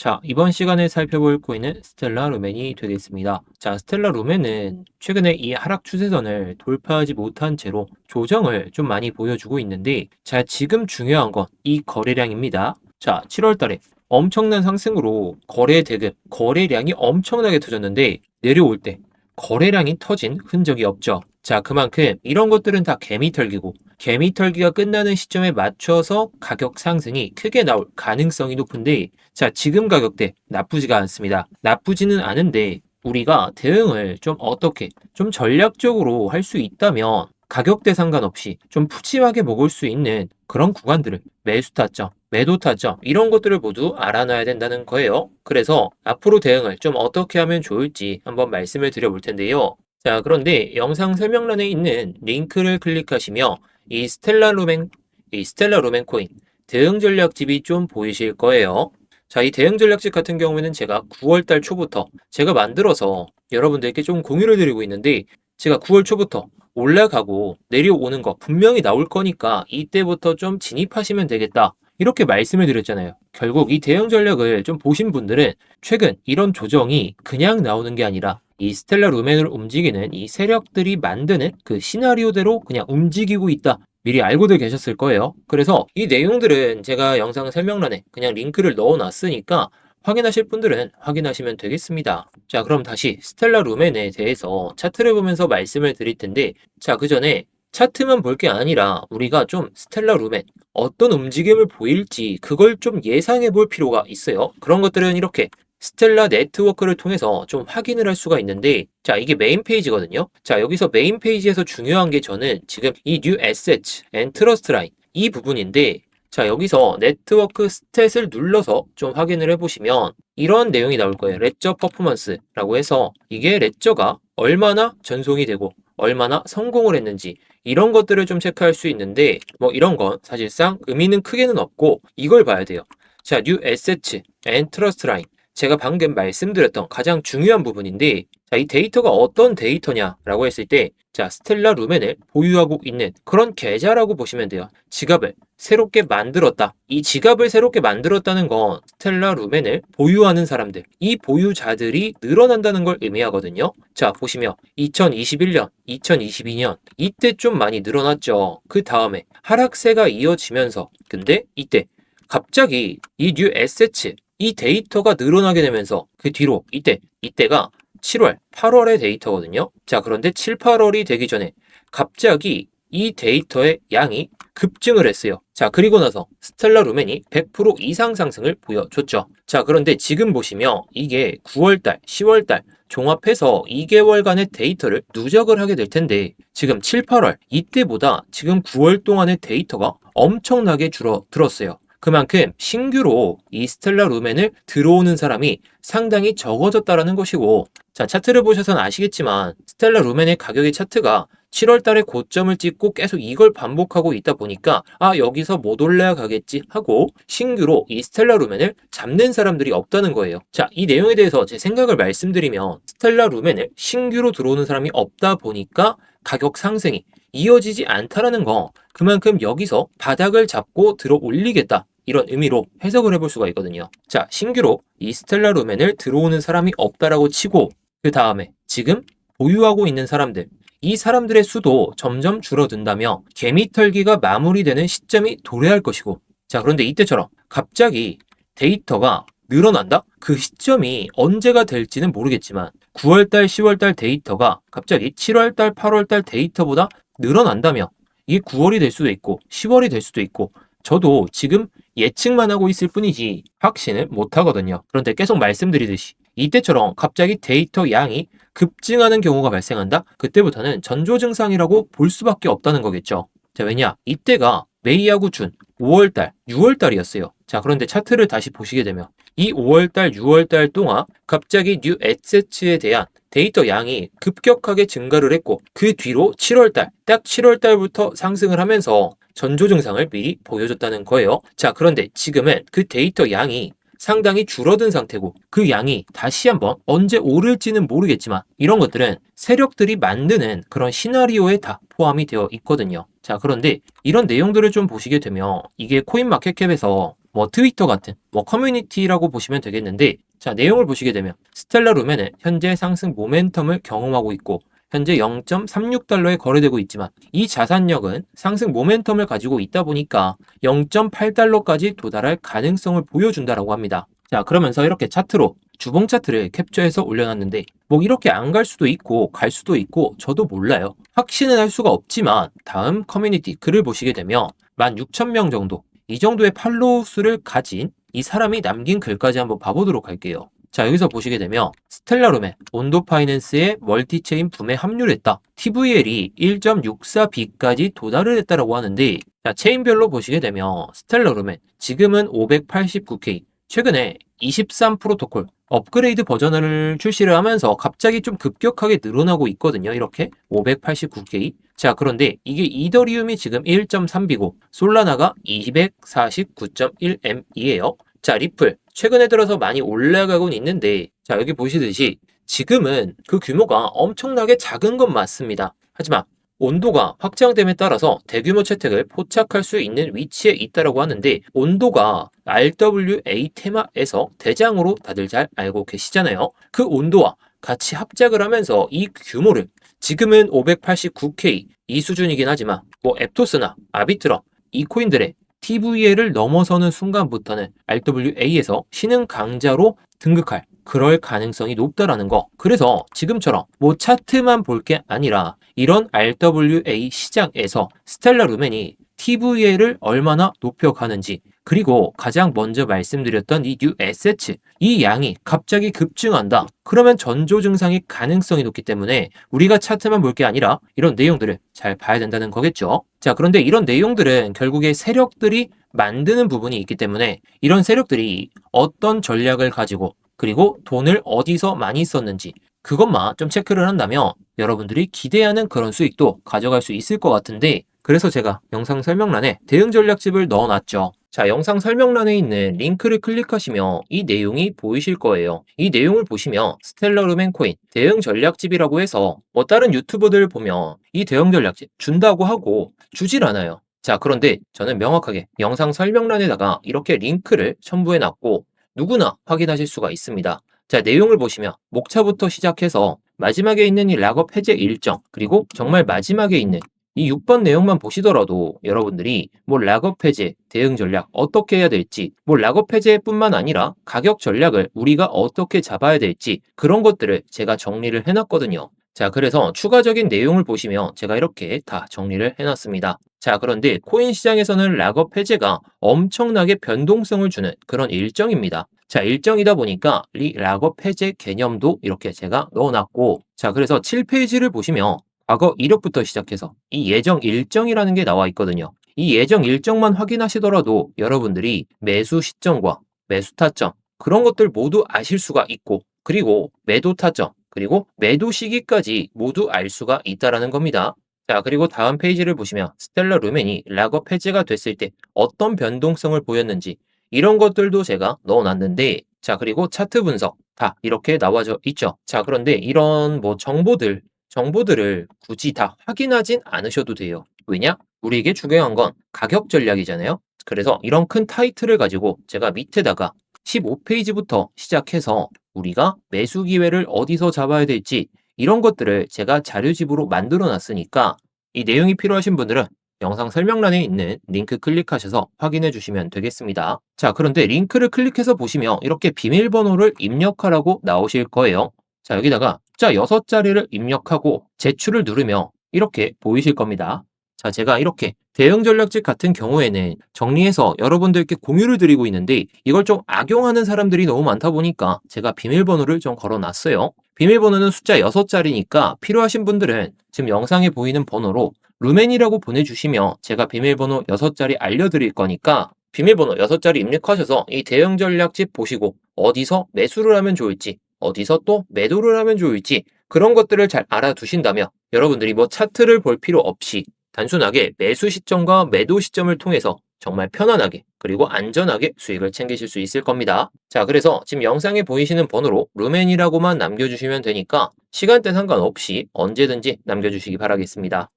자, 이번 시간에 살펴볼 코인은 스텔라 루멘이 되겠습니다. 자, 스텔라 루멘은 최근에 이 하락 추세선을 돌파하지 못한 채로 조정을 좀 많이 보여주고 있는데, 자, 지금 중요한 건 이 거래량입니다. 자, 7월 달에 엄청난 상승으로 거래 대금, 거래량이 엄청나게 터졌는데, 내려올 때 거래량이 터진 흔적이 없죠. 자, 그만큼 이런 것들은 다 개미털기고, 개미털기가 끝나는 시점에 맞춰서 가격 상승이 크게 나올 가능성이 높은데, 자, 지금 가격대 나쁘지가 않습니다. 나쁘지는 않은데 우리가 대응을 좀 어떻게 좀 전략적으로 할 수 있다면 가격대 상관없이 좀 푸짐하게 먹을 수 있는 그런 구간들을 매수 타점, 매도 타점 이런 것들을 모두 알아놔야 된다는 거예요. 그래서 앞으로 대응을 좀 어떻게 하면 좋을지 한번 말씀을 드려볼 텐데요. 자, 그런데 영상 설명란에 있는 링크를 클릭하시며 이 스텔라 루멘 코인 대응 전략집이 좀 보이실 거예요. 자, 이 대응 전략집 같은 경우에는 제가 9월달 초부터 제가 만들어서 여러분들께 좀 공유를 드리고 있는데, 제가 9월 초부터 올라가고 내려오는 거 분명히 나올 거니까 이때부터 좀 진입하시면 되겠다, 이렇게 말씀을 드렸잖아요. 결국 이 대응 전략을 좀 보신 분들은 최근 이런 조정이 그냥 나오는 게 아니라 이 스텔라 루멘을 움직이는 이 세력들이 만드는 그 시나리오대로 그냥 움직이고 있다, 미리 알고들 계셨을 거예요. 그래서 이 내용들은 제가 영상 설명란에 그냥 링크를 넣어놨으니까 확인하실 분들은 확인하시면 되겠습니다. 자, 그럼 다시 스텔라 루멘에 대해서 차트를 보면서 말씀을 드릴 텐데, 자, 그 전에 차트만 볼 게 아니라 우리가 좀 스텔라 루멘 어떤 움직임을 보일지 그걸 좀 예상해 볼 필요가 있어요. 그런 것들은 이렇게 스텔라 네트워크를 통해서 좀 확인을 할 수가 있는데, 자, 이게 메인 페이지거든요. 자, 여기서 메인 페이지에서 중요한 게 저는 지금 이 New Assets and Trust Line 이 부분인데, 자, 여기서 네트워크 스탯을 눌러서 좀 확인을 해보시면 이런 내용이 나올 거예요. 레저 퍼포먼스라고 해서 이게 레저가 얼마나 전송이 되고 얼마나 성공을 했는지 이런 것들을 좀 체크할 수 있는데, 뭐 이런 건 사실상 의미는 크게는 없고 이걸 봐야 돼요. 자, New Assets and Trust Line, 제가 방금 말씀드렸던 가장 중요한 부분인데, 자, 이 데이터가 어떤 데이터냐라고 했을 때, 자, 스텔라 루멘을 보유하고 있는 그런 계좌라고 보시면 돼요. 지갑을 새롭게 만들었다. 이 지갑을 새롭게 만들었다는 건 스텔라 루멘을 보유하는 사람들, 이 보유자들이 늘어난다는 걸 의미하거든요. 자, 보시면 2021년, 2022년 이때 좀 많이 늘어났죠. 그 다음에 하락세가 이어지면서, 근데 이때 갑자기 이 뉴 에세츠 이 데이터가 늘어나게 되면서 그 뒤로 이때가 7월, 8월의 데이터거든요. 자, 그런데 7, 8월이 되기 전에 갑자기 이 데이터의 양이 급증을 했어요. 자, 그리고 나서 스텔라 루멘이 100% 이상 상승을 보여줬죠. 자, 그런데 지금 보시면 이게 9월달, 10월달 종합해서 2개월간의 데이터를 누적을 하게 될 텐데, 지금 7, 8월 이때보다 지금 9월 동안의 데이터가 엄청나게 줄어들었어요. 그만큼 신규로 이 스텔라 루멘을 들어오는 사람이 상당히 적어졌다라는 것이고, 자, 차트를 보셔서는 아시겠지만 스텔라 루멘의 가격의 차트가 7월 달에 고점을 찍고 계속 이걸 반복하고 있다 보니까 여기서 못 올라가겠지 하고 신규로 이 스텔라 루멘을 잡는 사람들이 없다는 거예요. 자, 이 내용에 대해서 제 생각을 말씀드리면, 스텔라 루멘을 신규로 들어오는 사람이 없다 보니까 가격 상승이 이어지지 않다라는 거, 그만큼 여기서 바닥을 잡고 들어 올리겠다, 이런 의미로 해석을 해볼 수가 있거든요. 자, 신규로 이 스텔라 루멘을 들어오는 사람이 없다라고 치고, 그 다음에 지금 보유하고 있는 사람들, 이 사람들의 수도 점점 줄어든다며 개미털기가 마무리되는 시점이 도래할 것이고, 자, 그런데 이때처럼 갑자기 데이터가 늘어난다? 그 시점이 언제가 될지는 모르겠지만 9월달, 10월달 데이터가 갑자기 7월달, 8월달 데이터보다 늘어난다며 이게 9월이 될 수도 있고 10월이 될 수도 있고, 저도 지금 예측만 하고 있을 뿐이지 확신을 못 하거든요. 그런데 계속 말씀드리듯이 이때처럼 갑자기 데이터 양이 급증하는 경우가 발생한다? 그때부터는 전조 증상이라고 볼 수밖에 없다는 거겠죠. 자, 왜냐? 이때가 메이하고 준 5월달, 6월달이었어요. 자, 그런데 차트를 다시 보시게 되면 이 5월달, 6월달 동안 갑자기 뉴 에세츠에 대한 데이터 양이 급격하게 증가를 했고, 그 뒤로 7월달, 딱 7월달부터 상승을 하면서 전조 증상을 미리 보여줬다는 거예요. 자, 그런데 지금은 그 데이터 양이 상당히 줄어든 상태고, 그 양이 다시 한번 언제 오를지는 모르겠지만 이런 것들은 세력들이 만드는 그런 시나리오에 다 포함이 되어 있거든요. 자, 그런데 이런 내용들을 좀 보시게 되면 이게 코인마켓캡에서 뭐 트위터 같은 뭐 커뮤니티라고 보시면 되겠는데, 자, 내용을 보시게 되면 스텔라 루멘은 현재 상승 모멘텀을 경험하고 있고 현재 0.36달러에 거래되고 있지만 이 자산력은 상승 모멘텀을 가지고 있다 보니까 0.8달러까지 도달할 가능성을 보여준다라고 합니다. 자, 그러면서 이렇게 차트로 주봉 차트를 캡처해서 올려놨는데, 뭐 이렇게 안 갈 수도 있고 갈 수도 있고 저도 몰라요. 확신은 할 수가 없지만 다음 커뮤니티 글을 보시게 되면 16,000명 정도, 이 정도의 팔로우 수를 가진 이 사람이 남긴 글까지 한번 봐보도록 할게요. 자, 여기서 보시게 되면 스텔라 루멘 온도 파이낸스의 멀티체인 붐에 합류했다. TVL이 1.64B까지 도달을 했다라고 하는데, 자, 체인별로 보시게 되면 스텔라 루멘 지금은 589K, 최근에 23 프로토콜 업그레이드 버전을 출시를 하면서 갑자기 좀 급격하게 늘어나고 있거든요. 이렇게 589K. 자, 그런데 이게 이더리움이 지금 1.3B고 솔라나가 249.1M이에요. 자, 리플 최근에 들어서 많이 올라가곤 있는데, 자, 여기 보시듯이 지금은 그 규모가 엄청나게 작은 건 맞습니다. 하지만 온도가 확장됨에 따라서 대규모 채택을 포착할 수 있는 위치에 있다고 하는데, 온도가 RWA 테마에서 대장으로 다들 잘 알고 계시잖아요. 그 온도와 같이 합작을 하면서 이 규모를, 지금은 589K 이 수준이긴 하지만 뭐 앱토스나 아비트럼 이 코인들의 TVL을 넘어서는 순간부터는 RWA에서 신흥 강자로 등극할 그럴 가능성이 높다라는 거. 그래서 지금처럼 뭐 차트만 볼 게 아니라 이런 RWA 시장에서 스텔라 루멘이 TVL을 얼마나 높여가는지, 그리고 가장 먼저 말씀드렸던 이 뉴 에세츠, 이 양이 갑자기 급증한다. 그러면 전조 증상이 가능성이 높기 때문에 우리가 차트만 볼 게 아니라 이런 내용들을 잘 봐야 된다는 거겠죠. 자, 그런데 이런 내용들은 결국에 세력들이 만드는 부분이 있기 때문에 이런 세력들이 어떤 전략을 가지고 그리고 돈을 어디서 많이 썼는지 그것만 좀 체크를 한다면 여러분들이 기대하는 그런 수익도 가져갈 수 있을 것 같은데, 그래서 제가 영상 설명란에 대응 전략집을 넣어놨죠. 자, 영상 설명란에 있는 링크를 클릭하시면 이 내용이 보이실 거예요. 이 내용을 보시면 스텔라 루멘 코인 대응 전략집이라고 해서 뭐 다른 유튜버들 보면 이 대응 전략집 준다고 하고 주질 않아요. 자, 그런데 저는 명확하게 영상 설명란에다가 이렇게 링크를 첨부해놨고 누구나 확인하실 수가 있습니다. 자, 내용을 보시면 목차부터 시작해서 마지막에 있는 이 락업 해제 일정, 그리고 정말 마지막에 있는 이 6번 내용만 보시더라도 여러분들이 뭐 락업 해제, 대응 전략 어떻게 해야 될지, 뭐 락업 해제뿐만 아니라 가격 전략을 우리가 어떻게 잡아야 될지 그런 것들을 제가 정리를 해놨거든요. 자, 그래서 추가적인 내용을 보시면 제가 이렇게 다 정리를 해놨습니다. 자, 그런데 코인 시장에서는 락업 해제가 엄청나게 변동성을 주는 그런 일정입니다. 자, 일정이다 보니까 이 락업 해제 개념도 이렇게 제가 넣어놨고, 자, 그래서 7페이지를 보시면 과거 이력부터 시작해서 이 예정 일정이라는 게 나와 있거든요. 이 예정 일정만 확인하시더라도 여러분들이 매수 시점과 매수 타점 그런 것들 모두 아실 수가 있고, 그리고 매도 타점 그리고 매도 시기까지 모두 알 수가 있다라는 겁니다. 자, 그리고 다음 페이지를 보시면 스텔라 루멘이 락업 해제가 됐을 때 어떤 변동성을 보였는지 이런 것들도 제가 넣어놨는데, 자, 그리고 차트 분석 다 이렇게 나와져 있죠. 자, 그런데 이런 뭐 정보들을 굳이 다 확인하진 않으셔도 돼요. 왜냐? 우리에게 중요한 건 가격 전략이잖아요. 그래서 이런 큰 타이틀을 가지고 제가 밑에다가 15페이지부터 시작해서 우리가 매수 기회를 어디서 잡아야 될지 이런 것들을 제가 자료집으로 만들어 놨으니까 이 내용이 필요하신 분들은 영상 설명란에 있는 링크 클릭하셔서 확인해 주시면 되겠습니다. 자, 그런데 링크를 클릭해서 보시면 이렇게 비밀번호를 입력하라고 나오실 거예요. 자, 여기다가 숫자 6자리를 입력하고 제출을 누르면 이렇게 보이실 겁니다. 자, 제가 이렇게 대응 전략집 같은 경우에는 정리해서 여러분들께 공유를 드리고 있는데 이걸 좀 악용하는 사람들이 너무 많다 보니까 제가 비밀번호를 좀 걸어놨어요. 비밀번호는 숫자 6자리니까 필요하신 분들은 지금 영상에 보이는 번호로 루멘이라고 보내주시면 제가 비밀번호 6자리 알려드릴 거니까 비밀번호 6자리 입력하셔서 이 대응 전략집 보시고 어디서 매수를 하면 좋을지 어디서 또 매도를 하면 좋을지 그런 것들을 잘 알아두신다면 여러분들이 뭐 차트를 볼 필요 없이 단순하게 매수 시점과 매도 시점을 통해서 정말 편안하게 그리고 안전하게 수익을 챙기실 수 있을 겁니다. 자, 그래서 지금 영상에 보이시는 번호로 루멘이라고만 남겨주시면 되니까 시간대 상관없이 언제든지 남겨주시기 바라겠습니다.